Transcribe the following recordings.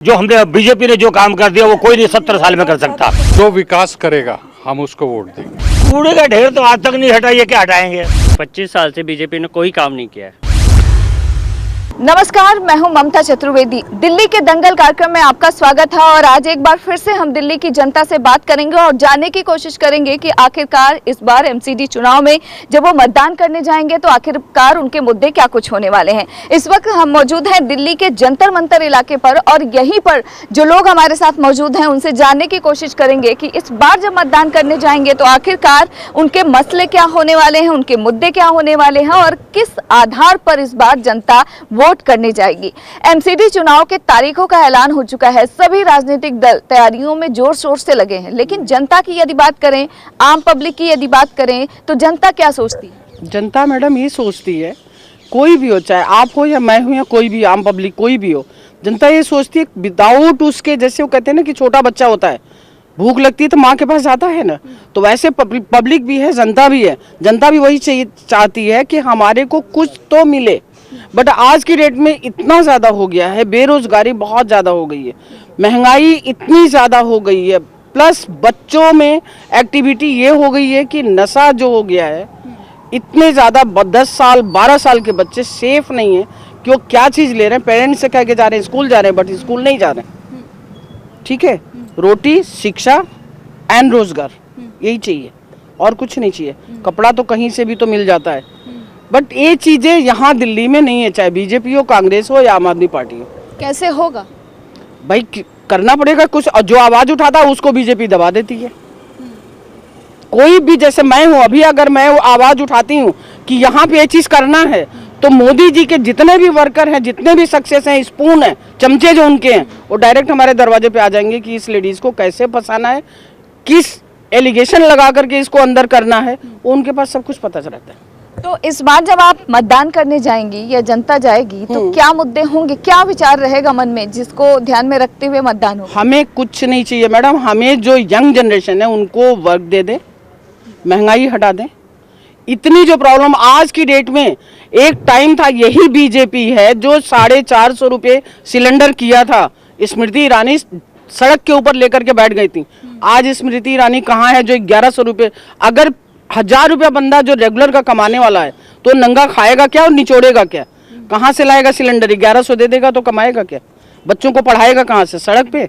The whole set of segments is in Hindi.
जो हमने बीजेपी ने जो काम कर दिया वो कोई नहीं 70 साल में कर सकता। जो विकास करेगा हम उसको वोट देंगे। कूड़े का ढेर तो आज तक नहीं हटा, ये क्या हटाएंगे? 25 साल से बीजेपी ने कोई काम नहीं किया है। नमस्कार, मैं हूं ममता चतुर्वेदी। दिल्ली के दंगल कार्यक्रम में आपका स्वागत है और आज एक बार फिर से हम दिल्ली की जनता से बात करेंगे और जानने की कोशिश करेंगे कि आखिरकार इस बार एमसीडी चुनाव में जब वो मतदान करने जाएंगे तो आखिरकार उनके मुद्दे क्या कुछ होने वाले हैं। इस वक्त हम मौजूद हैं दिल्ली के जंतर मंतर इलाके पर और यहीं पर जो लोग हमारे साथ मौजूद हैं उनसे जानने की कोशिश करेंगे कि इस बार जब मतदान करने जाएंगे तो आखिरकार उनके मसले क्या होने वाले हैं, उनके मुद्दे क्या होने वाले हैं और किस आधार पर इस बार जनता वोट करने जाएगी। एमसीडी चुनाव के तारीखों का ऐलान हो चुका है। सभी राजनीतिक दल तैयारियों में जोर शोर से लगे हैं, लेकिन जनता की यदि बात करें, आम पब्लिक की यदि बात करें तो जनता क्या सोचती है? जनता मैडम ये सोचती है, कोई भी हो, चाहे आप हो या मैं हूँ या कोई भी आम पब्लिक कोई भी हो, जनता ये सोचती है विदाउट उसके, जैसे वो कहते हैं ना कि छोटा बच्चा होता है, भूख लगती है तो माँ के पास जाता है ना, तो वैसे पब्लिक भी है, जनता भी है। जनता भी वही चाहती है कि हमारे को कुछ तो मिले। बट आज की डेट में इतना ज़्यादा हो गया है, बेरोजगारी बहुत ज़्यादा हो गई है, महंगाई इतनी ज़्यादा हो गई है, प्लस बच्चों में एक्टिविटी ये हो गई है कि नशा जो हो गया है, इतने ज़्यादा 10 साल 12 साल के बच्चे सेफ नहीं है कि वो क्या चीज़ ले रहे हैं। पेरेंट्स से कह के जा रहे हैं स्कूल जा रहे हैं, बट स्कूल नहीं जा रहे हैं। ठीक है, रोटी, शिक्षा एंड रोजगार यही चाहिए और कुछ नहीं चाहिए। कपड़ा तो कहीं से भी तो मिल जाता है, बट ये चीजें यहाँ दिल्ली में नहीं है, चाहे बीजेपी हो, कांग्रेस हो या आम आदमी पार्टी हो। कैसे होगा भाई? करना पड़ेगा कुछ, और जो आवाज उठाता है उसको बीजेपी दबा देती है। कोई भी, जैसे मैं हूँ अभी, अगर मैं आवाज उठाती हूँ कि यहाँ पे ये चीज करना है तो मोदी जी के जितने भी वर्कर हैं, जितने भी सक्सेस हैं, स्पून है, चमचे जो उनके हैं, वो डायरेक्ट हमारे दरवाजे पे आ जाएंगे कि इस लेडीज को कैसे फंसाना है, किस एलिगेशन लगा करके इसको अंदर करना है, उनके पास सब कुछ पता रहता है। तो इस बार जब आप मतदान करने जाएंगी या जनता जाएगी तो क्या मुद्दे होंगे, क्या विचार रहेगा मन में जिसको ध्यान में रखते हुए मतदान होगा? हमें कुछ नहीं चाहिए मैडम, हमें जो यंग जनरेशन है उनको वर्क दे दे, महंगाई हटा दें। इतनी जो प्रॉब्लम आज की डेट में, एक टाइम था यही बीजेपी है जो 450 रुपये सिलेंडर किया था। स्मृति ईरानी सड़क के ऊपर लेकर के बैठ गई थी। आज स्मृति ईरानी कहाँ है जो 1100 रुपये? अगर 1000 रुपया बंदा जो रेगुलर का कमाने वाला है तो नंगा खाएगा क्या और निचोड़ेगा क्या? कहाँ से लाएगा सिलेंडर? 1100 दे देगा तो कमाएगा क्या? बच्चों को पढ़ाएगा कहाँ से? सड़क पे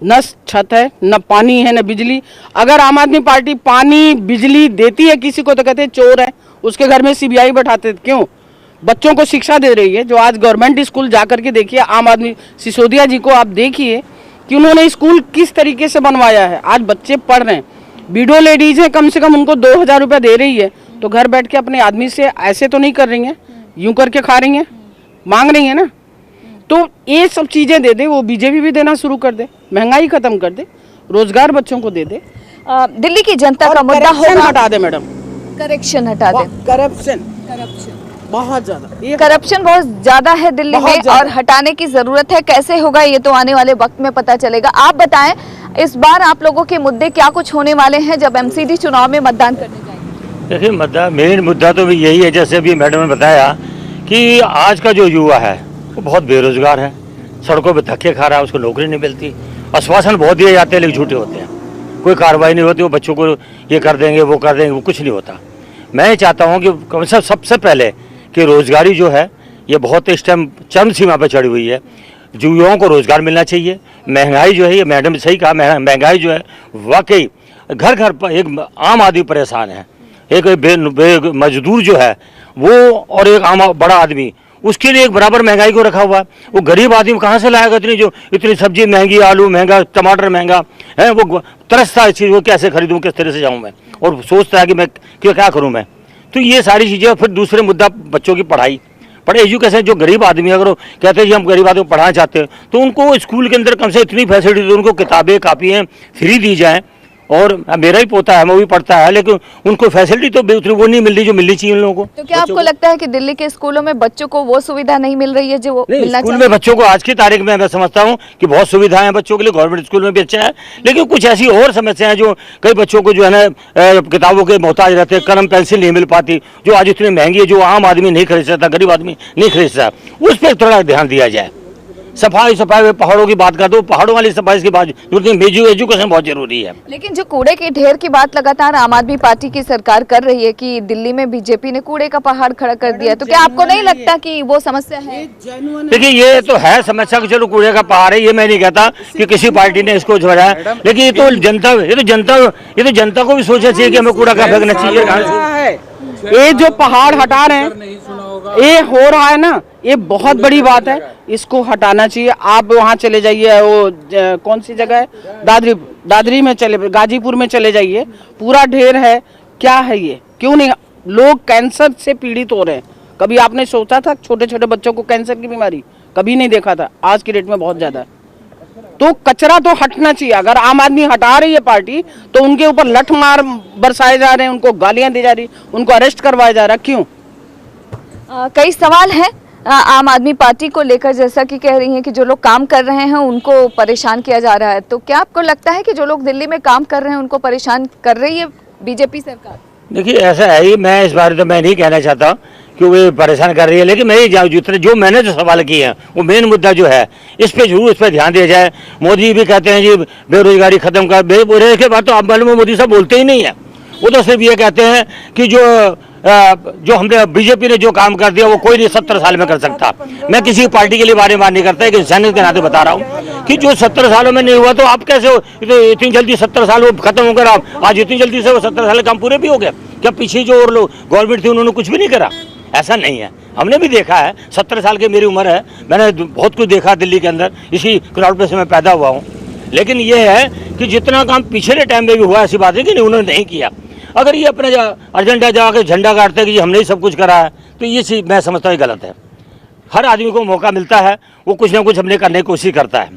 न छत है, न पानी है, न बिजली। अगर आम आदमी पार्टी पानी बिजली देती है किसी को तो कहते हैं चोर है, उसके घर में सीबीआई बैठाते। क्यों? बच्चों को शिक्षा दे रही है। जो आज गवर्नमेंट स्कूल जा करके देखिए, आम आदमी सिसोदिया जी को आप देखिए कि उन्होंने स्कूल किस तरीके से बनवाया है। आज बच्चे पढ़ रहे हैं, विडो लेडीज है, कम से कम उनको 2000 रुपया दे रही है, तो घर बैठ के अपने आदमी से ऐसे तो नहीं कर रही हैं, यूं करके खा रही हैं, मांग रही है ना। तो ये सब चीजें दे दे, वो बीजेपी भी देना शुरू कर दे, महंगाई खत्म कर दे, रोजगार बच्चों को दे दे। दिल्ली की जनता का मुद्दा होगा, हटा दे मैडम, करेक्शन हटा दे। करप्शन बहुत ज्यादा, करप्शन बहुत ज्यादा है दिल्ली में और हटाने की जरूरत है। कैसे होगा ये तो आने वाले वक्त में पता चलेगा। आप बताएं, इस बार आप लोगों के मुद्दे क्या कुछ होने वाले हैं जब एमसीडी चुनाव में मतदान करने जाएंगे? देखिए, मेन मुद्दा तो यही है, जैसे अभी मैडम ने बताया कि आज का जो युवा है वो बहुत बेरोजगार है, सड़कों पे धक्के खा रहा है, उसको नौकरी नहीं मिलती। आश्वासन बहुत दिए जाते हैं लेकिन झूठे होते हैं, कोई कार्रवाई नहीं होती। वो बच्चों को ये कर देंगे, वो कर देंगे, वो कुछ नहीं होता। मैं चाहता हूँ कि कम से सबसे पहले कि रोजगारी जो है ये बहुत इस टाइम चरम सीमा पर चढ़ी हुई है, युवाओं को रोजगार मिलना चाहिए। महंगाई जो है, ये मैडम ने सही कहा, महंगाई जो है वाकई घर घर पर एक आम आदमी परेशान है। एक मजदूर जो है वो और एक आम बड़ा आदमी, उसके लिए एक बराबर महंगाई को रखा हुआ है। वो गरीब आदमी कहाँ से लाएगा इतनी सब्जी महंगी, आलू महंगा, टमाटर महंगा है। वो तरसता है चीज़, वो कैसे खरीदूँ, किस तरह से जाऊँ मैं, और सोचता है कि मैं क्या करूँ मैं। तो ये सारी चीज़ें। फिर दूसरे मुद्दा बच्चों की पढ़ाई, एजुकेशन। जो गरीब आदमी, अगर वो कहते हैं कि हम गरीब आदमी को पढ़ाना चाहते हैं तो उनको स्कूल के अंदर कम से इतनी फैसिलिटी दो, उनको किताबें कापियाँ फ्री दी जाएँ। और मेरा ही पोता है, वो भी पढ़ता है, लेकिन उनको फैसिलिटी तो वो नहीं मिल रही जो मिलनी चाहिए उन लोगों को। तो क्या आपको लगता है कि दिल्ली के स्कूलों में बच्चों को वो सुविधा नहीं मिल रही है जो वो मिलना स्कूल में बच्चों को आज की तारीख में मैं समझता हूँ कि बहुत सुविधाएं हैं बच्चों के लिए, गवर्नमेंट स्कूल में भी अच्छा है, लेकिन कुछ ऐसी और समस्याएं जो कई बच्चों को जो है ना किताबों के मोहताज रहते हैं, कलम पेंसिल नहीं मिल पाती, जो आज इतनी महंगी है, जो आम आदमी नहीं खरीद सकता, गरीब आदमी नहीं खरीद सकता, उस पर थोड़ा ध्यान दिया जाए। सफाई सफाई पहाड़ों की बात करते हो, पहाड़ों वाली सफाई की बात जरूरत नहीं, एजुकेशन बहुत जरूरी है। लेकिन जो कूड़े के ढेर की बात लगातार आम आदमी पार्टी की सरकार कर रही है कि दिल्ली में बीजेपी ने कूड़े का पहाड़ खड़ा कर दिया, तो क्या आपको नहीं लगता कि वो समस्या है? देखिए ये तो है समस्या कि चलो कूड़े का पहाड़ है, ये मैं नहीं कहता कि किसी पार्टी ने इसको झुकाया, लेकिन ये तो जनता को भी सोचना चाहिए कि हमें कूड़ा कहाँ फेंकना चाहिए। ये जो पहाड़ हटा रहे हैं, ये हो रहा है ना, ये बहुत बड़ी बात है, इसको हटाना चाहिए। आप वहाँ चले जाइए, वो कौन सी जगह है, दादरी में चले, गाजीपुर में चले जाइए, पूरा ढेर है। क्या है ये? क्यों नहीं? लोग कैंसर से पीड़ित हो रहे हैं। कभी आपने सोचा था छोटे छोटे बच्चों को कैंसर की बीमारी? कभी नहीं देखा था, आज की डेट में बहुत ज्यादा है। तो कचरा तो हटना चाहिए। अगर आम आदमी हटा रही है पार्टी, तो उनके ऊपर लठ मार बरसाए जा रहे हैं, उनको गालियां दी जा रही, उनको अरेस्ट करवाया जा रहा है। क्यों? कई सवाल हैं आम आदमी पार्टी को लेकर, जैसा कि कह रही हैं कि जो लोग काम कर रहे हैं उनको परेशान किया जा रहा है, तो क्या आपको लगता है कि जो लोग दिल्ली में काम कर रहे हैं उनको परेशान कर रही है बीजेपी सरकार? देखिए ऐसा है ही, मैं इस बारे तो मैं नहीं कहना चाहता कि वो परेशान कर रही है, लेकिन मैं ये जो मैंने जो सवाल किए हैं वो मेन मुद्दा जो है इस पे जरूर, इस पे ध्यान दिया जाए। मोदी भी कहते हैं जी बेरोजगारी खत्म कर, बेरोजगारी के बाद तो आप मालूम मोदी साहब बोलते ही नहीं है, वो तो सिर्फ ये कहते हैं कि जो हमने बीजेपी ने जो काम कर दिया वो कोई नहीं 70 साल में कर सकता। मैं किसी पार्टी के लिए बारे बात नहीं करता, एक इंसानियत के नाते बता रहा हूँ कि जो 70 सालों में नहीं हुआ तो आप कैसे इतनी जल्दी 70 साल वो खत्म होकर आप आज इतनी जल्दी से वो 70 साल काम पूरे भी हो गए? क्या पीछे जो और लोग गवर्नमेंट थी उन्होंने कुछ भी नहीं करा? ऐसा नहीं है, हमने भी देखा है। 70 साल की मेरी उम्र है, मैंने बहुत कुछ देखा दिल्ली के अंदर, इसी क्राउड पे से मैं पैदा हुआ हूँ। लेकिन ये है कि जितना काम पिछले टाइम में भी हुआ, ऐसी बात है कि नहीं उन्होंने नहीं किया। अगर ये अपने एजेंडा जाकर झंडा गाड़ते कि हमने ही सब कुछ करा है, तो ये चीज़ मैं समझता हूँ गलत है। हर आदमी को मौका मिलता है, वो कुछ ना कुछ हमने करने की कोशिश करता है।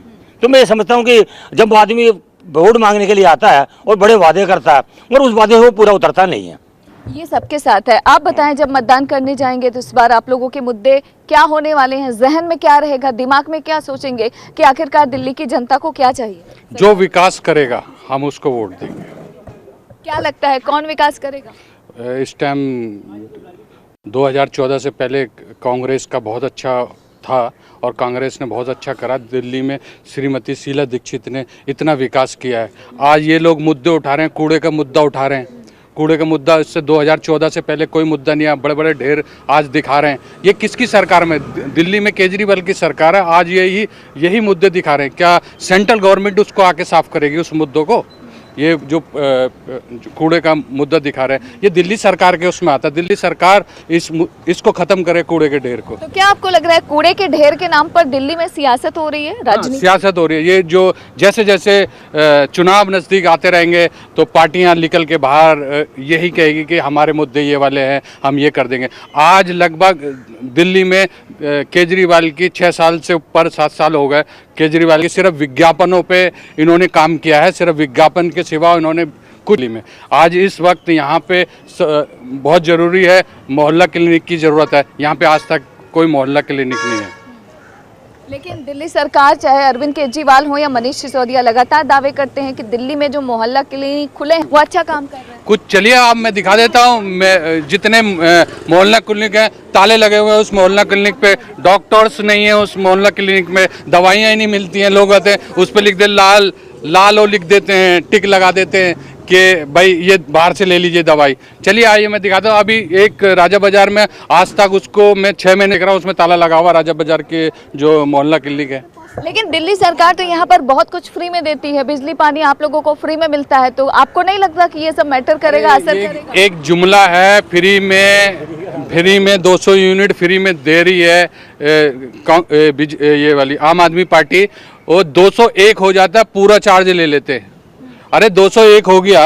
तो मैं समझता हूँ कि जब वो आदमी वोट मांगने के लिए आता है और बड़े वादे करता है और उस वादे से वो पूरा उतरता नहीं है। ये सबके साथ है। आप बताएं, जब मतदान करने जाएंगे तो इस बार आप लोगों के मुद्दे क्या होने वाले हैं? जहन में क्या रहेगा, दिमाग में क्या सोचेंगे कि आखिरकार दिल्ली की जनता को क्या चाहिए? जो विकास करेगा हम उसको वोट देंगे। क्या लगता है कौन विकास करेगा? इस टाइम 2014 से पहले कांग्रेस का बहुत अच्छा था और कांग्रेस ने बहुत अच्छा करा। दिल्ली में श्रीमती शीला दीक्षित ने इतना विकास किया है। आज ये लोग मुद्दे उठा रहे हैं, कूड़े का मुद्दा उठा रहे हैं। कूड़े का मुद्दा इससे 2014 से पहले कोई मुद्दा नहीं है, बड़े बड़े ढेर आज दिखा रहे हैं। ये किसकी सरकार में? दिल्ली में केजरीवाल की सरकार है। आज यही मुद्दे दिखा रहे हैं। क्या सेंट्रल गवर्नमेंट उसको आके साफ करेगी उस मुद्दों को? ये जो कूड़े का मुद्दा दिखा रहे हैं, ये दिल्ली सरकार के उसमें आता है। दिल्ली सरकार इसको खत्म करे, कूड़े के ढेर को। तो क्या आपको लग रहा है कूड़े के ढेर के नाम पर दिल्ली में सियासत हो रही है, राजनीति? सियासत हो रही है। ये जो जैसे जैसे चुनाव नज़दीक आते रहेंगे तो पार्टियां निकल के बाहर यही कहेगी कि हमारे मुद्दे ये वाले हैं, हम ये कर देंगे। आज लगभग दिल्ली में केजरीवाल की 6 साल से ऊपर 7 साल हो गए केजरीवाल के सिर्फ विज्ञापनों पे इन्होंने काम किया है, सिर्फ विज्ञापन के सिवा इन्होंने कुछ में। आज इस वक्त यहाँ पे बहुत ज़रूरी है, मोहल्ला क्लिनिक की ज़रूरत है। यहाँ पे आज तक कोई मोहल्ला क्लिनिक नहीं है। लेकिन दिल्ली सरकार, चाहे अरविंद केजरीवाल हो या मनीष सिसोदिया, लगातार दावे करते हैं कि दिल्ली में जो मोहल्ला क्लिनिक खुले हैं वो अच्छा काम कर रहे हैं। कुछ चलिए आप मैं दिखा देता हूँ। मैं जितने मोहल्ला क्लिनिक हैं ताले लगे हुए हैं उस मोहल्ला क्लिनिक पे, डॉक्टर्स नहीं है उस मोहल्ला क्लिनिक में, दवाइयाँ ही नहीं मिलती हैं। लोग आते हैं उस पर लिख दे लाल ओ लिख देते हैं, टिक लगा देते हैं कि भाई ये बाहर से ले लीजिए दवाई। चलिए आइए मैं दिखाता हूँ। अभी एक राजा बाजार में आज तक उसको मैं 6 महीने देख रहा हूँ, उसमें ताला लगा हुआ राजा बाजार के जो मोहल्ला क्लिनिक है। लेकिन दिल्ली सरकार तो यहाँ पर बहुत कुछ फ्री में देती है, बिजली पानी आप लोगों को फ्री में मिलता है, तो आपको नहीं लगता कि ये सब मैटर करेगा, असर करेगा? एक जुमला है, फ्री में 200 यूनिट फ्री में दे रही है ये वाली आम आदमी पार्टी। वो 201 हो जाता है, पूरा चार्ज ले लेते हैं। अरे 201 हो गया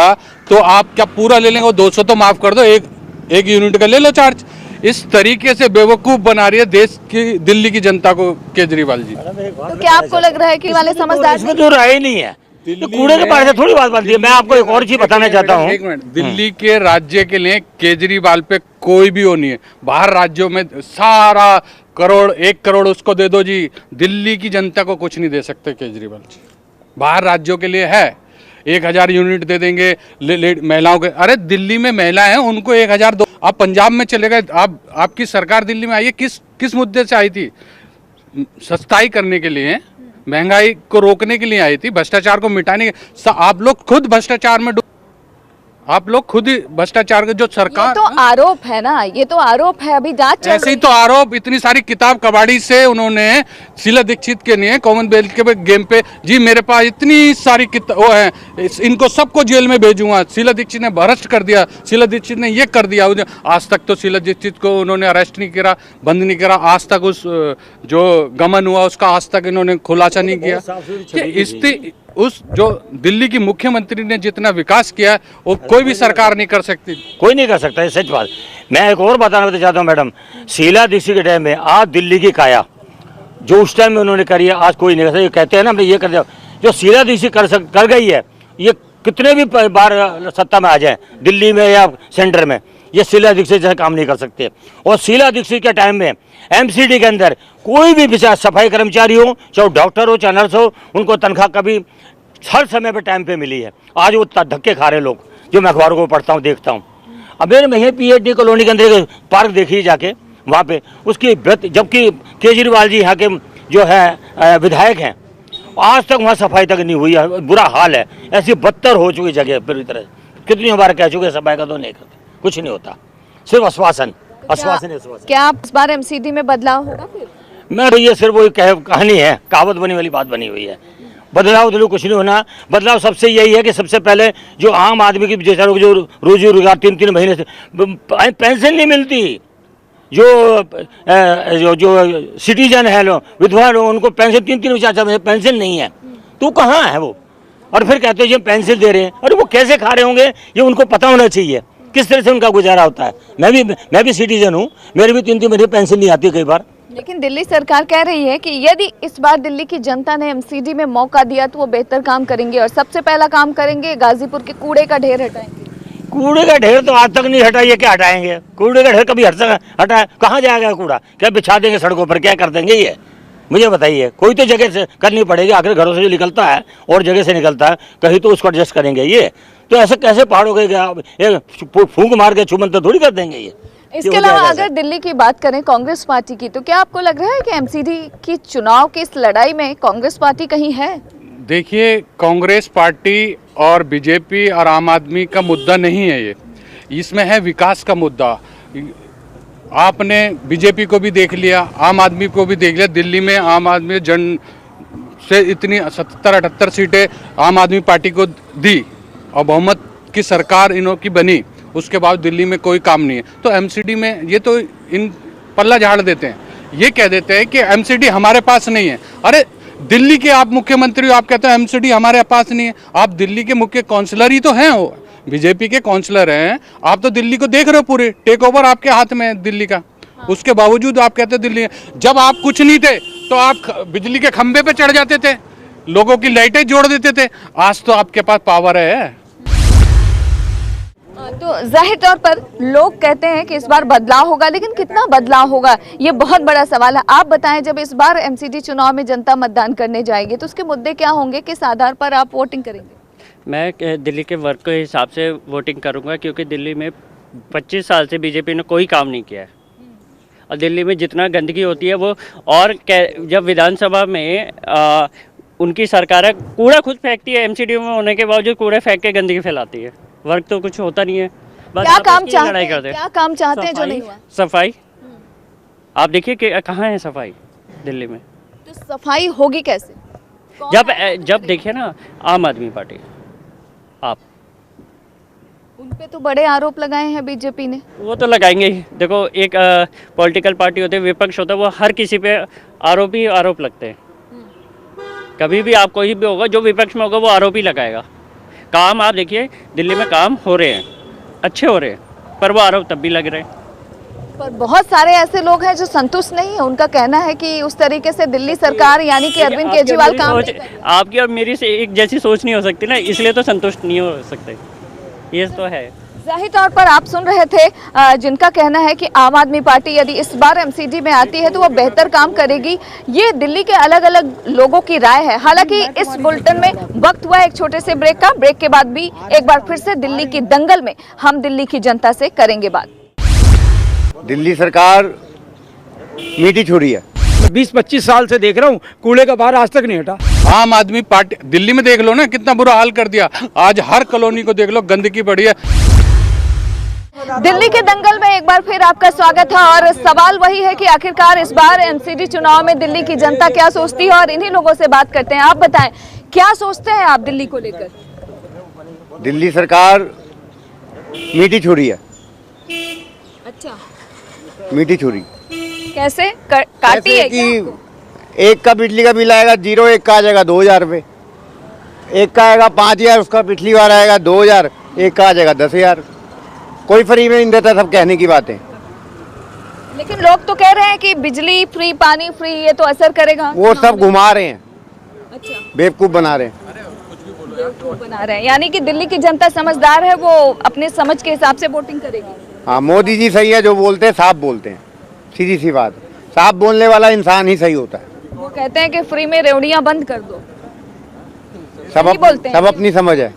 तो आप क्या पूरा ले लेंगे? वो 200 तो माफ कर दो, एक यूनिट का ले लो चार्ज। इस तरीके से बेवकूफ बना रही है देश की, दिल्ली की जनता को केजरीवाल जी। तो क्या आपको लग रहा है कि वाले समझदार? इसमें तो राय नहीं है, तो कूड़े के बारे से थोड़ी बात बनती है। मैं आपको एक और चीज बताना चाहता हूँ। एक मिनट, दिल्ली के राज्य के लिए केजरीवाल पे कोई भी वो नहीं है। बाहर राज्यों में सारा करोड़ 1 करोड़ उसको दे दो जी, दिल्ली की जनता को कुछ नहीं दे सकते केजरीवाल जी। बाहर राज्यों के लिए है 1000 यूनिट दे देंगे महिलाओं के। अरे दिल्ली में महिलाएं हैं उनको 1000 दो। आप पंजाब में चले गए, आपकी सरकार दिल्ली में आई है, किस मुद्दे से आई थी? सस्ताई करने के लिए, महंगाई को रोकने के लिए आई थी, भ्रष्टाचार को मिटाने के। आप लोग खुद भ्रष्टाचार में आप लोग खुद ही भ्रष्टाचार के जो ये सरकार तो आरोप है ना, ये तो आरोप है, अभी जांच चल ऐसे ही रही तो आरोप, इतनी सारी किताब कबाड़ी से उन्होंने शीला दीक्षित के लिए कॉमनवेल्थ के गेम पे, जी मेरे पास इतनी सारी किताब वो है, इनको सबको जेल में भेजूंगा। शीला दीक्षित ने अरेस्ट कर दिया, शीला दीक्षित ने ये कर दिया। आज तक तो शीला दीक्षित को उन्होंने अरेस्ट नहीं करा, बंद नहीं करा, आज तक उस जो गमन हुआ उसका आज तक इन्होंने खुलासा नहीं किया। उस जो दिल्ली की मुख्यमंत्री ने जितना विकास किया है वो कोई भी सरकार नहीं कर सकती। कोई नहीं कर सकता, ये सच बात। मैं एक और बताना चाहता हूँ मैडम, शीला दीक्षित के टाइम में आज दिल्ली की काया जो उस टाइम में उन्होंने करी है, आज कोई नहीं कर सकता। ये कहते हैं ना हमने ये कर दिया, जो शीला दीक्षित कर गई है, ये कितने भी बार सत्ता में आ जाए दिल्ली में या सेंटर में, ये शीला दीक्षित जैसे काम नहीं कर सकते। और शीला दीक्षित के टाइम में एमसीडी के अंदर कोई भी बेचारा सफाई कर्मचारी हो, चाहे डॉक्टर हो, चाहे नर्स हो, उनको तनख्वाह कभी हर समय पे टाइम पे मिली है। आज वो धक्के खा रहे लोग, जो मैं अखबारों को पढ़ता हूँ, देखता हूँ। अब मेरे में PhD कॉलोनी के अंदर पार्क देखिए जाके, वहाँ पे उसकी जबकि केजरीवाल जी यहाँ के जो है विधायक हैं, आज तक वहाँ सफाई तक नहीं हुई है, बुरा हाल है। ऐसी बदतर हो चुकी जगह पूरी तरह। कितनी बार कह चुके सफाई का तो नहीं करते, कुछ नहीं होता, सिर्फ आश्वासन आश्वासन। क्या इस बार एमसीडी में बदलाव होगा फिर? मैं ये सिर्फ वही कहानी है, कहावत बनी वाली बात बनी हुई है। बदलाव तो कुछ नहीं होना। बदलाव सबसे यही है कि सबसे पहले जो आम आदमी की जैसा जो रोजी रोजगार 3-3 महीने से पेंशन नहीं मिलती, जो सिटीजन है लोग, विधवा लोग, उनको पेंशन 3-3 4-4 महीने पेंशन नहीं है, तो कहाँ है वो? और फिर कहते हैं ये पेंशन दे रहे हैं, अरे वो कैसे खा रहे होंगे ये उनको पता होना चाहिए, किस तरह से उनका गुजारा होता है। मैं भी सिटीजन हूँ, मेरे भी 3-3 महीने पेंशन नहीं आती कई बार। लेकिन दिल्ली सरकार कह रही है कि यदि इस बार दिल्ली की जनता ने एमसीडी में मौका दिया तो वो बेहतर काम करेंगे, और सबसे पहला काम करेंगे गाजीपुर के कूड़े का ढेर हटाएंगे। कूड़े का ढेर तो आज तक नहीं हटा, ये क्या हटाएंगे? कूड़े का ढेर कभी हटा? कहाँ जाएगा कूड़ा? क्या बिछा देंगे सड़कों पर? क्या कर देंगे? ये मुझे बताइए। कोई तो जगह से करनी पड़ेगी, आखिर घरों से जो निकलता है और जगह से निकलता है, कहीं तो उसको एडजस्ट करेंगे। ये तो ऐसे कैसे पहाड़ों के फूंक मार के छुमन तो थोड़ी कर देंगे ये। इसके अलावा अगर दिल्ली की बात करें कांग्रेस पार्टी की, तो क्या आपको लग रहा है कि एमसीडी की चुनाव की इस लड़ाई में कांग्रेस पार्टी कहीं है? देखिए, कांग्रेस पार्टी और बीजेपी और आम आदमी का मुद्दा नहीं है ये, इसमें है विकास का मुद्दा। आपने बीजेपी को भी देख लिया, आम आदमी को भी देख लिया। दिल्ली में आम आदमी जन से इतनी 77-78 सीटें आम आदमी पार्टी को दी और बहुमत की सरकार इन्हों की बनी, उसके बाद दिल्ली में कोई काम नहीं है। तो एमसीडी में ये तो इन पल्ला झाड़ देते हैं, ये कह देते हैं कि एमसीडी हमारे पास नहीं है। अरे दिल्ली के आप मुख्यमंत्री हो, आप कहते हैं एमसीडी हमारे पास नहीं है। आप दिल्ली के मुख्य काउंसलर ही तो हैं, वो बीजेपी के काउंसलर हैं। आप तो दिल्ली को देख रहे हो, पूरे टेक ओवर आपके हाथ में है दिल्ली का। उसके बावजूद आप कहते हैं दिल्ली, जब आप कुछ नहीं थे तो आप बिजली के खंभे पे चढ़ जाते थे, लोगों की लाइटें जोड़ देते थे। आज तो आपके पास पावर है। तो जाहिर तौर पर लोग कहते हैं कि इस बार बदलाव होगा, लेकिन कितना बदलाव होगा ये बहुत बड़ा सवाल है। आप बताएं, जब इस बार एमसीडी चुनाव में जनता मतदान करने जाएगी तो उसके मुद्दे क्या होंगे, किस आधार पर आप वोटिंग करेंगे? मैं दिल्ली के वर्क के हिसाब से वोटिंग करूंगा, क्योंकि दिल्ली में 25 साल से बीजेपी ने कोई काम नहीं किया है। और दिल्ली में जितना गंदगी होती है वो, और जब विधानसभा में उनकी सरकार कूड़ा खुद फेंकती है, एमसीडी में होने के बावजूद कूड़ा फेंक के गंदगी फैलाती है। वर्क तो कुछ होता नहीं है। क्या काम चाहते हैं, क्या काम चाहते हैं जो नहीं हुआ? सफाई। आप देखिए कि कहाँ है सफाई दिल्ली में। तो सफाई होगी कैसे? जब देखिए ना आम आदमी पार्टी, आप उन पे तो बड़े आरोप लगाए हैं बीजेपी ने। वो तो लगाएंगे ही। देखो, एक पॉलिटिकल पार्टी होती है, विपक्ष होता है, वो हर किसी पे आरोप ही आरोप लगते हैं। कभी भी आप कोई भी होगा जो विपक्ष में होगा वो आरोप ही लगाएगा। काम आप देखिए दिल्ली में काम हो रहे हैं, अच्छे हो रहे हैं, पर वो आरोप तब भी लग रहे हैं। पर बहुत सारे ऐसे लोग हैं जो संतुष्ट नहीं है। उनका कहना है कि उस तरीके से दिल्ली सरकार यानी कि अरविंद केजरीवाल काम नहीं कर रही। आपकी और मेरी से एक जैसी सोच नहीं हो सकती ना, इसलिए तो संतुष्ट नहीं हो सकते। ये तो है। जाहिर तौर पर आप सुन रहे थे जिनका कहना है कि आम आदमी पार्टी यदि इस बार एमसीडी में आती है तो वह बेहतर काम करेगी। ये दिल्ली के अलग अलग लोगों की राय है। हालांकि इस बुलेटिन में वक्त हुआ एक छोटे से ब्रेक का। ब्रेक के बाद भी एक बार फिर से दिल्ली की दंगल में हम दिल्ली की जनता से करेंगे बात। दिल्ली सरकार मीठी छोड़ी है। 20-25 साल से देख रहा हूँ, कूड़े का भार आज तक नहीं हटा। आम आदमी पार्टी दिल्ली में देख लो ना, कितना बुरा हाल कर दिया। आज हर कॉलोनी को देख लो, गंदगी बढ़ी है। दिल्ली के दंगल में एक बार फिर आपका स्वागत है और सवाल वही है कि आखिरकार इस बार एमसीडी चुनाव में दिल्ली की जनता क्या सोचती है, और इन्हीं लोगों से बात करते हैं। आप बताएं, क्या सोचते हैं आप दिल्ली को लेकर? दिल्ली सरकार मीठी छुरी है। अच्छा, मीठी छुरी कैसे काटी है कि क्या? एक का बिजली का बिल आएगा 0, एक का आ जाएगा 2000 रुपये, एक का आएगा 5000, उसका पिछली बार आएगा 2000, एक का आ जाएगा 10,000। कोई फ्री में नहीं देता, सब कहने की बातें। लेकिन लोग तो कह रहे हैं कि बिजली फ्री, पानी फ्री, ये तो असर करेगा। वो सब घुमा रहे हैं, अच्छा, बेवकूफ़ बना रहे हैं। बेवकूफ बना रहे हैं, यानी कि दिल्ली की जनता समझदार है, वो अपने समझ के हिसाब से वोटिंग करेगी। हाँ, मोदी जी सही है, जो बोलते हैं साफ बोलते हैं, सीधी सी बात। साफ बोलने वाला इंसान ही सही होता है। वो कहते हैं कि फ्री में रेवड़ियां बंद कर दो, सब बोलते हैं। सब अपनी समझ है।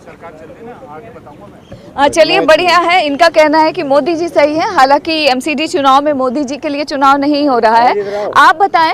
चलिए, बढ़िया है। इनका कहना है कि मोदी जी सही है, हालांकि एमसीडी चुनाव में मोदी जी के लिए चुनाव नहीं हो रहा है। आप बताएं।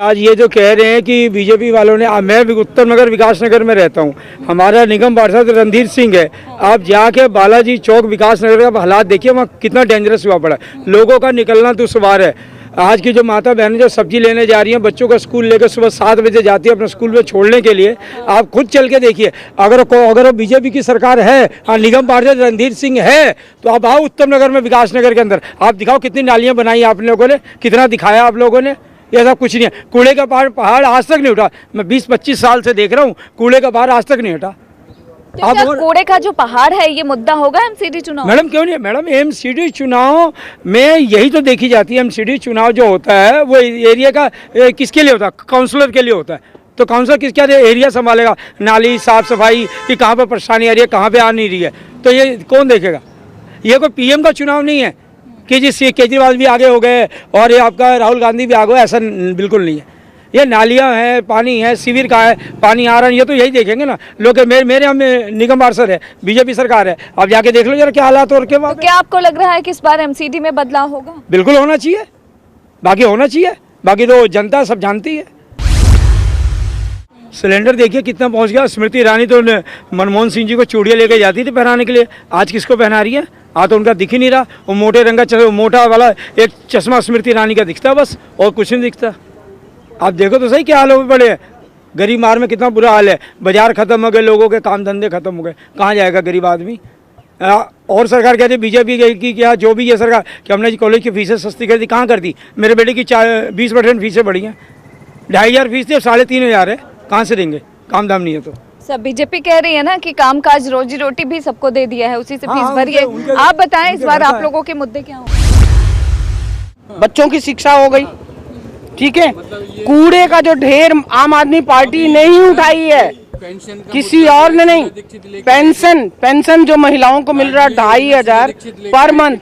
आज ये जो कह रहे हैं कि बीजेपी वालों ने, मैं भी उत्तम नगर विकास नगर में रहता हूँ, हमारा निगम पार्षद रणधीर सिंह है। आप जाके बालाजी चौक विकास नगर का हालात देखिए, वहाँ कितना डेंजरस हुआ पड़ा है। लोगों का निकलना दुश्वार है। आज की जो माता बहनें जो सब्जी लेने जा रही हैं, बच्चों का स्कूल लेकर सुबह 7 बजे जाती है अपने स्कूल में छोड़ने के लिए, आप खुद चल के देखिए। अगर बीजेपी की सरकार है, हाँ, निगम पार्षद रणधीर सिंह है, तो आप आओ उत्तम नगर में, विकास नगर के अंदर, आप दिखाओ कितनी नालियाँ बनाई आप लोगों ने, कितना दिखाया आप लोगों ने। ये सब कुछ नहीं है। कूड़े का पहाड़ आज तक नहीं उठा। मैं 20-25 साल से देख रहा हूँ, कूड़े का पहाड़ आज तक नहीं उठा। तो क्या कूड़े का जो पहाड़ है ये मुद्दा होगा एमसीडी चुनाव? मैडम क्यों नहीं है मैडम, एमसीडी चुनाव में यही तो देखी जाती है। एमसीडी चुनाव जो होता है वो एरिया का किसके लिए होता है? काउंसलर के लिए होता है। तो काउंसलर किसका एरिया संभालेगा? नाली साफ सफाई की कहाँ पर परेशानी आ रही है, कहाँ पे आ नहीं रही है, तो ये कौन देखेगा? ये कोई पीएम का चुनाव नहीं है कि जिससे केजरीवाल भी आगे हो गए और ये आपका राहुल गांधी भी आगे, ऐसा बिल्कुल नहीं है। ये नालियाँ हैं, पानी है, शिविर का है, पानी आ रहा है, ये तो यही देखेंगे ना लोग। मेरे यहाँ में निगम पार्षद है, बीजेपी सरकार है, आप जाके देख लो जरा क्या हालात और क्या। तो क्या आपको लग रहा है कि इस बार एमसीडी में बदलाव होगा? बिल्कुल होना चाहिए, बाकी होना चाहिए, बाकी तो जनता सब जानती है। सिलेंडर देखिए कितना पहुंच गया। स्मृति ईरानी तो मनमोहन सिंह जी को चूड़ियाँ लेके जाती थी पहनाने के लिए, आज किसको पहना रही है? आज तो उनका दिख ही नहीं रहा। वो मोटे रंग का मोटा वाला एक चश्मा स्मृति ईरानी का दिखता बस, और कुछ नहीं दिखता। आप देखो तो सही क्या हाल हो पड़े हैं। गरीब मार में कितना बुरा हाल है। बाजार खत्म हो गए, लोगों के काम धंधे खत्म हो गए, कहाँ जाएगा गरीब आदमी? और सरकार कहती है बीजेपी की क्या जो भी है सरकार कि हमने कॉलेज की फीसें सस्ती कर दी, कहाँ कर दी? मेरे बेटे की 20% फीसें बढ़ी हैं। 2500 फीस थी, अब 3500 है। कहाँ से देंगे? काम दाम नहीं है तो सब बीजेपी कह रही है ना कि कामकाज रोजी रोटी भी सबको दे दिया है, उसी से फीस भरी है। आप बताएं इस बार आप लोगों के मुद्दे क्या होंगे? बच्चों की शिक्षा हो गई, ठीक है। कूड़े का जो ढेर आम आदमी पार्टी ने ही उठाई है, किसी और ने नहीं। पेंशन जो महिलाओं को मिल रहा है 2500 पर मंथ,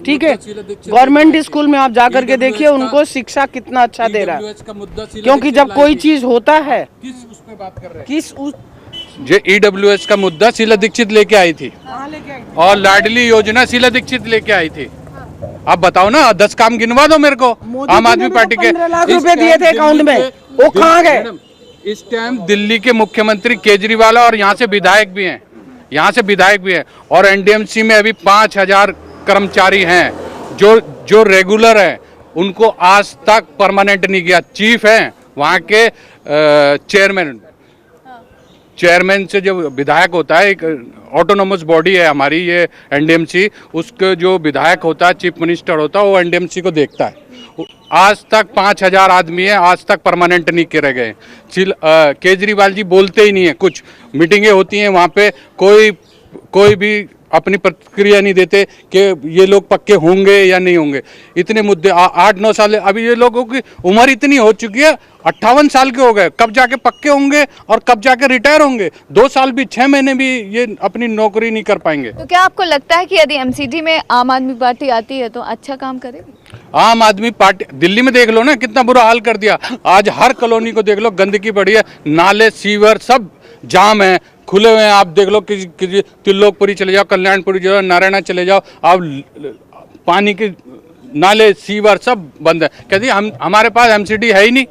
ठीक है। गवर्नमेंट स्कूल में आप जाकर के देखिए उनको शिक्षा कितना अच्छा दे रहा है, क्योंकि जब कोई चीज होता है जो EWS का मुद्दा शीला दीक्षित लेके आई थी, और लाडली योजना शीला दीक्षित लेके आई थी। आप बताओ ना, 10 काम गिनवा दो मेरे को। आम आदमी पार्टी के 15 लाख रुपए दिए थे अकाउंट में, वो कहाँ गए? इस टाइम दिल्ली के मुख्यमंत्री केजरीवाल और यहाँ से विधायक भी हैं, और एनडीएमसी में अभी 5000 कर्मचारी हैं जो रेगुलर हैं। उनको आज तक परमानेंट नहीं किया। चीफ हैं वहाँ के चेयरमैन से जो विधायक होता है, एक ऑटोनोमस बॉडी है हमारी ये एनडीएमसी, उसके जो विधायक होता है, चीफ मिनिस्टर होता है, वो एनडीएमसी को देखता है। आज तक 5000 आदमी है, आज तक परमानेंट नहीं करे गए। केजरीवाल जी बोलते ही नहीं है कुछ। मीटिंगें होती हैं वहाँ पे, कोई भी अपनी प्रतिक्रिया नहीं देते कि ये लोग पक्के होंगे या नहीं होंगे। इतने मुद्दे 8-9 साल, अभी ये लोगों की उम्र इतनी हो चुकी है, 58 साल के हो गए, कब जाके पक्के होंगे और कब जाके रिटायर होंगे? 2 साल भी 6 महीने भी ये अपनी नौकरी नहीं कर पाएंगे। तो क्या आपको लगता है कि यदि एमसीडी में आम आदमी पार्टी आती है तो अच्छा काम करेगी? आम आदमी पार्टी दिल्ली में देख लो ना, कितना बुरा हाल कर दिया। आज हर कॉलोनी को देख लो, गंदगी बढ़ी है, नाले सीवर सब जाम है, खुले हुए हैं। आप देख लो कि त्रिलोकपुरी चले जाओ, कल्याणपुरी चले जाओ, नारायणा चले जाओ, आप पानी की नाले सीवर सब बंद है। कहती हम हमारे पास एमसीडी है ही नहीं,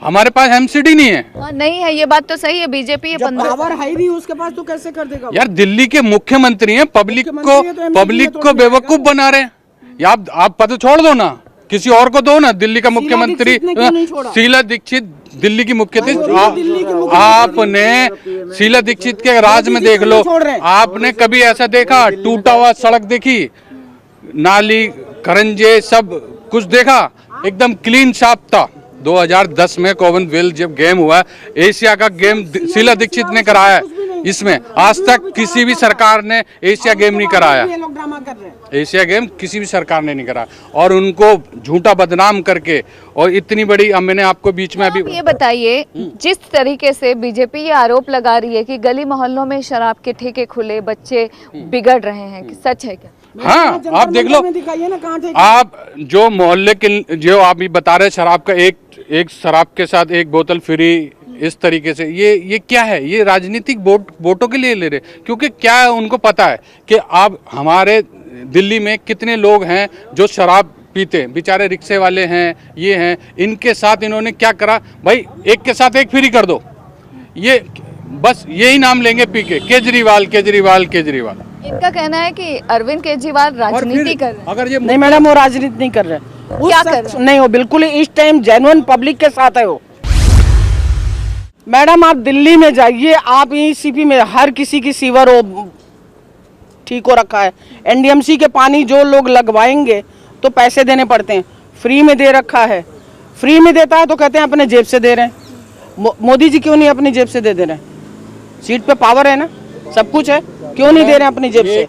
हमारे पास एमसीडी नहीं है। नहीं है, ये बात तो सही है। बीजेपी ये 15 पावर है ही नहीं उसके पास तो कैसे कर देगा? यार दिल्ली के मुख्यमंत्री हैं, पब्लिक को बेवकूफ बना रहे हैं। या आप पता छोड़ दो ना, किसी और को दो ना। दिल्ली का मुख्यमंत्री शीला दीक्षित दिल्ली की मुख्यमंत्री, आपने शीला दीक्षित के राज में देख लो, आपने कभी ऐसा देखा? टूटा हुआ सड़क देखी, नाली खरंजे सब कुछ देखा? एकदम क्लीन साफ था। 2010 में कॉमनवेल्थ जब गेम हुआ, एशिया का गेम शीला दीक्षित ने कराया है। इसमें आज तक किसी भी सरकार ने एशिया गेम नहीं कराया। एशिया गेम किसी भी सरकार ने नहीं कराया, और उनको झूठा बदनाम करके, और इतनी बड़ी, मैंने आपको बीच में अभी ये बताइए, जिस तरीके से बीजेपी ये आरोप लगा रही है कि गली मोहल्लों में शराब के ठेके खुले, बच्चे बिगड़ रहे हैं, कि सच है क्या? हाँ, आप देख लो, आप जो मोहल्ले के जो आप भी बता रहे, शराब का एक शराब के साथ एक बोतल फ्री, इस तरीके से ये क्या है? ये राजनीतिक वोटों के लिए ले रहे, क्योंकि क्या है, उनको पता है कि आप हमारे दिल्ली में कितने लोग हैं जो शराब पीते हैं, बेचारे रिक्शे वाले हैं, ये हैं, इनके साथ इन्होंने क्या करा भाई, एक के साथ एक फ्री कर दो। ये बस यही नाम लेंगे पी के, केजरीवाल केजरीवाल केजरीवाल। इनका कहना है कि अरविंद केजरीवाल राजनीति कर रहे हैं। अगर ये नहीं मैडम, वो राजनीति नहीं कर रहे। क्या कर रहे हैं? नहीं, वो बिल्कुल इस टाइम जेन्युइन पब्लिक के साथ है वो। मैडम आप दिल्ली में जाइए, आप ईसीपी में हर किसी की सीवर हो ठीक हो रखा है। एनडीएमसी के पानी जो लोग लगवाएंगे तो पैसे देने पड़ते हैं, फ्री में दे रखा है। फ्री में देता है तो कहते हैं अपने जेब से दे रहे हैं। मोदी जी क्यों नहीं अपनी जेब से दे दे रहे हैं? सीट पे पावर है ना, सब कुछ है, क्यों नहीं दे रहे हैं अपनी जेब से?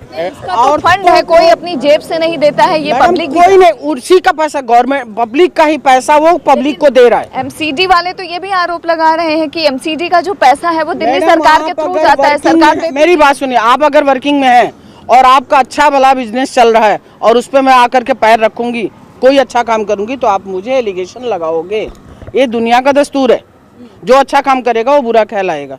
और फंड है, कोई अपनी जेब से नहीं देता है, ये पब्लिक कोई नहीं, उसी का पैसा, गवर्नमेंट पब्लिक का ही पैसा वो पब्लिक को दे रहा है। एमसीडी वाले तो ये भी आरोप लगा रहे हैं कि एमसीडी का जो पैसा है वो दिल्ली सरकार के थ्रू जाता है, सरकार देती है। मेरी बात सुनिए, आप अगर वर्किंग में हैं और आपका अच्छा भला बिजनेस चल रहा है और उस पर मैं आकर के पैर रखूंगी, कोई अच्छा काम करूंगी, तो आप मुझे एलिगेशन लगाओगे। ये दुनिया का दस्तूर है, जो अच्छा काम करेगा वो बुरा कहलाएगा।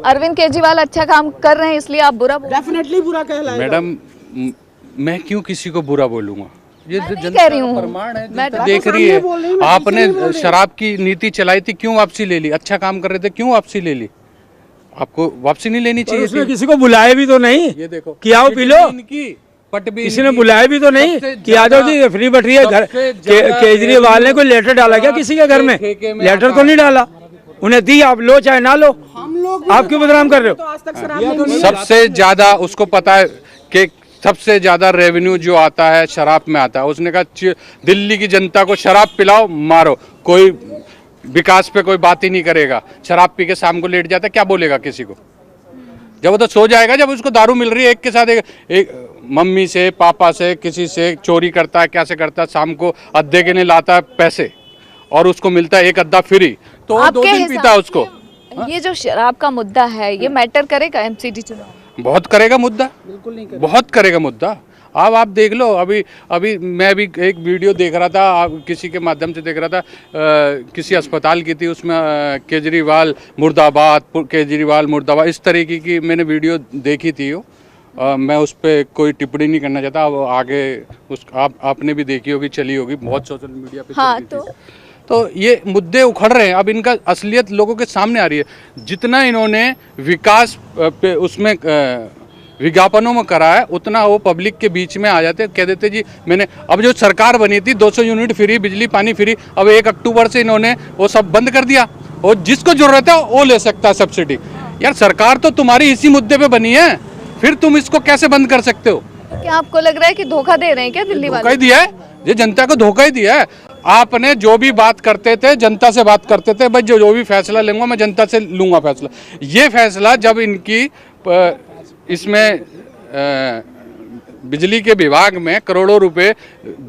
अरविंद केजरीवाल अच्छा काम कर रहे हैं इसलिए आप बुरा डेफिनेटली बुरा कहलाएगा। मैडम मैं क्यों किसी को बुरा बोलूंगा? ये कह रही हूँ, प्रमाण है, जनता देख रही है। आपने शराब की नीति चलाई थी, क्यों वापसी ले ली? अच्छा काम कर रहे थे, क्यों वापसी ले ली? आपको वापसी नहीं लेनी चाहिए। उसमें किसी को बुलाए भी तो नहीं, ये देखो कि आओ पी लो, पट भी किसी ने बुलाया भी तो नहीं कि आ जाओ जी फ्री बट रही है। घर केजरीवाल ने कोई लेटर डाला क्या किसी के घर में? लेटर तो नहीं डाला, उन्हें दी, आप लो चाहे ना लो। हम लोग आप क्यों बदनाम कर रहे हो? तो आज तक शराब नहीं। सबसे ज्यादा उसको पता है कि सबसे ज्यादा रेवेन्यू जो आता है शराब में आता है। उसने कहा दिल्ली की जनता को शराब पिलाओ, मारो, कोई विकास पे कोई बात ही नहीं करेगा। शराब पी के शाम को लेट जाता है, क्या बोलेगा किसी को? जब वो तो सो जाएगा, जब उसको दारू मिल रही है, एक के साथ एक मम्मी से, पापा से, किसी से चोरी करता है, कैसे करता है, शाम को अद्दे के लिए लाता है पैसे और उसको मिलता है एक अद्दा फ्री, तो वो 2 दिन पीता है उसको। ये जो शराब का मुद्दा है ये मैटर करेगा एमसीडी चुनाव? बहुत करेगा मुद्दा, बिल्कुल नहीं करेगा, बहुत करेगा मुद्दा। अब आप देख लो, अभी मैं भी एक वीडियो देख रहा था, किसी के माध्यम से देख रहा था, किसी अस्पताल की थी, उसमें केजरीवाल मुर्दाबाद, केजरीवाल मुर्दाबाद, इस तरीके की मैंने वीडियो देखी थी। मैं उस पर कोई टिप्पणी नहीं करना चाहता। अब आगे आपने भी देखी होगी, चली होगी, बहुत सोशल मीडिया पे। हाँ, तो ये मुद्दे उखड़ रहे हैं, अब इनका असलियत लोगों के सामने आ रही है। जितना इन्होंने विकास पे उसमें विज्ञापनों में करा है, उतना वो पब्लिक के बीच में आ जाते, कह देते जी मैंने, अब जो सरकार बनी थी 200 यूनिट फ्री, बिजली पानी फ्री, अब 1 अक्टूबर से इन्होंने वो सब बंद कर दिया, और जिसको जरूरत है वो ले सकता है सब्सिडी। यार सरकार तो तुम्हारी इसी मुद्दे पे बनी है, फिर तुम इसको कैसे बंद कर सकते हो? क्या आपको लग रहा है कि धोखा दे रहे हैं क्या दिल्ली वाले? धोखा ही दिया है, ये जनता को धोखा ही दिया है। आपने जो भी बात करते थे, जनता से बात करते थे, भाई जो भी फैसला लूंगा मैं जनता से लूंगा फैसला। ये फैसला जब इनकी इसमें बिजली के विभाग में करोड़ों रुपए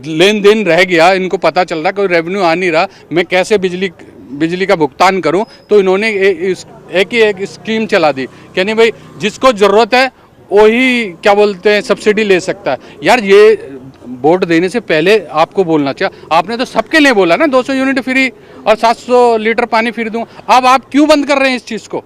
लेन देन रह गया, इनको पता चल रहा कोई रेवेन्यू आ नहीं रहा, मैं कैसे बिजली का भुगतान करूं, तो इन्होंने एक स्कीम चला दी, यानी भाई जिसको ज़रूरत है वही क्या बोलते हैं सब्सिडी ले सकता है। यार ये वोट देने से पहले आपको बोलना चाहिए। आपने तो सबके लिए बोला ना 200 यूनिट फ्री और 700 लीटर पानी फ्री दूँ। अब आप क्यों बंद कर रहे हैं इस चीज़ को?